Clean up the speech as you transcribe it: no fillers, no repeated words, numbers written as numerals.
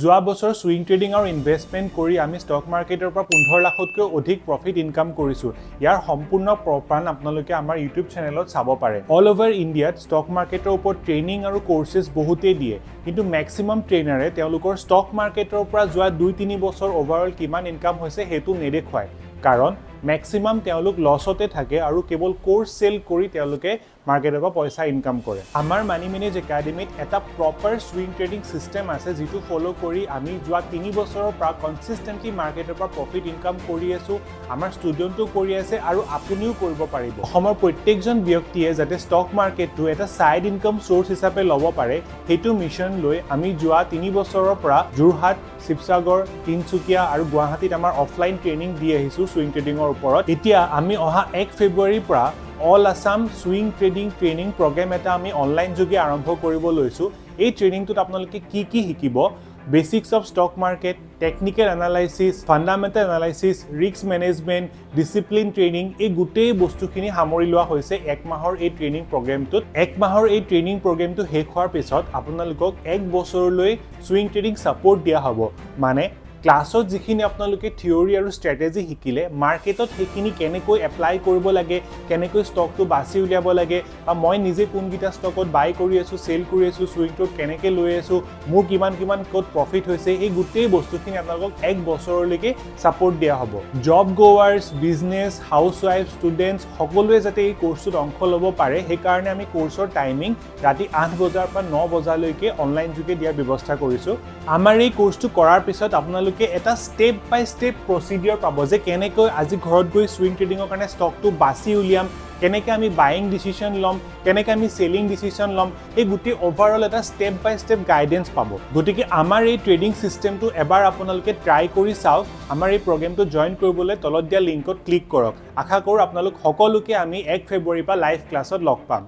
যোৱা বছৰ swing trading আৰু ইনভেষ্টমেণ্ট কৰি আমি ষ্টক মাৰ্কেটৰ পৰা 15 লাখতকৈ অধিক প্ৰফিট ইনকাম কৰিছোঁ। ইয়াৰ সম্পূৰ্ণ প্ৰপান আপোনালোকে আমাৰ ইউটিউব চেনেলত চাব পাৰে। অল অভাৰ ইণ্ডিয়াত ষ্টক মাৰ্কেটৰ ওপৰত ট্ৰেইনিং আৰু কোৰ্চেছ বহুতেই দিয়ে, কিন্তু মেক্সিমাম ট্ৰেইনাৰে তেওঁলোকৰ ষ্টক মাৰ্কেটৰ পৰা যোৱা 2-3 বছৰ অভাৰঅল কিমান ইনকাম হৈছে সেইটো নেদেখুৱায়। কাৰণ মেক্সিমাম তেওঁলোক লছতে থাকে আৰু কেৱল কোৰ্চ চেল কৰি তেওঁলোকে মাৰ্কেটৰ পৰা পইচা ইনকাম কৰে। আমাৰ মানি মেনেজ একাডেমিত এটা প্ৰপাৰ সুইং ট্ৰেডিং চিষ্টেম আছে, যিটো ফ'ল' কৰি আমি যোৱা 3 বছৰৰ পৰা কনচিষ্টেণ্টলি মাৰ্কেটৰ পৰা প্ৰফিট ইনকাম কৰি আছোঁ। আমাৰ ষ্টুডেণ্টো কৰি আছে আৰু আপুনিও কৰিব পাৰিব। অসমৰ প্ৰত্যেকজন ব্যক্তিয়ে যাতে ষ্টক মাৰ্কেটটো এটা ছাইড ইনকাম চ'ৰ্চ হিচাপে ল'ব পাৰে, সেইটো মিছন লৈ আমি যোৱা 3 বছৰৰ পৰা যোৰহাট, শিৱসাগৰ, তিনচুকীয়া আৰু গুৱাহাটীত আমাৰ অফলাইন ট্ৰেইনিং দি আহিছোঁ সুইং ট্ৰেডিঙৰ ওপৰত। এতিয়া আমি অহা 1 ফেব্ৰুৱাৰীৰ পৰা all Assam swing trading training programme এটা আমি অনলাইন যোগে আৰম্ভ কৰিব লৈছোঁ। এই ট্ৰেইনিংটোত আপোনালোকে কি শিকিব? Basics of stock market, technical analysis, fundamental analysis, risk management, discipline training, এই গোটেই বস্তুখিনি সামৰি লোৱা হৈছে 1 মাহৰ এই ট্ৰেইনিং প্ৰগ্ৰেমটোত। 1 মাহৰ এই ট্ৰেইনিং প্ৰগ্ৰেমটো শেষ হোৱাৰ পিছত আপোনালোকক 1 বছৰলৈ সুইং ট্ৰেডিং ছাপোৰ্ট দিয়া হ'ব। মানে ক্লাছত যিখিনি আপোনালোকে থিয়ৰী আৰু ষ্ট্ৰেটেজি শিকিলে, মাৰ্কেটত সেইখিনি কেনেকৈ এপ্লাই কৰিব লাগে, কেনেকৈ ষ্টকটো বাছি উলিয়াব লাগে, বা মই নিজে কোনকেইটা ষ্টকত বাই কৰি আছোঁ, চেল কৰি আছোঁ, সুইংটোত কেনেকৈ লৈ আছোঁ, মোৰ কিমান ক'ত প্ৰফিট হৈছে, এই গোটেই বস্তুখিনি আপোনালোকক 1 বছৰলৈকে ছাপোৰ্ট দিয়া হ'ব। জব গোৱাৰ্ছ, বিজনেছ, হাউচ ৱাইফ, ষ্টুডেণ্টছ সকলোৱে যাতে এই কোৰ্চটোত অংশ ল'ব পাৰে, সেইকাৰণে আমি কোৰ্চৰ টাইমিং ৰাতি 8 বজাৰ পৰা 9 বজালৈকে অনলাইন যোগে দিয়াৰ ব্যৱস্থা কৰিছোঁ। আমাৰ এই কোৰ্চটো কৰাৰ পিছত আপোনালোকে এটা ষ্টেপ বাই ষ্টেপ প্ৰচিডিঅ'ৰ পাব যে কেনেকৈ আজি ঘৰত গৈ সুইং ট্ৰেডিঙৰ কাৰণে ষ্টকটো বাছি উলিয়াম, কেনেকৈ আমি বাইং ডিচিশ্যন ল'ম, কেনেকৈ আমি চেলিং ডিচিশ্যন ল'ম, এই গোটেই অভাৰঅল এটা ষ্টেপ বাই ষ্টেপ গাইডেঞ্চ পাব। গতিকে আমাৰ এই ট্ৰেডিং ছিষ্টেমটো এবাৰ আপোনালোকে ট্ৰাই কৰি চাওক। আমাৰ এই প্ৰগ্ৰেমটো জইন কৰিবলৈ তলত দিয়া লিংকত ক্লিক কৰক। আশা কৰোঁ আপোনালোক সকলোকে আমি 1 ফেব্ৰুৱাৰীৰ পৰা লাইভ ক্লাছত লগ পাম।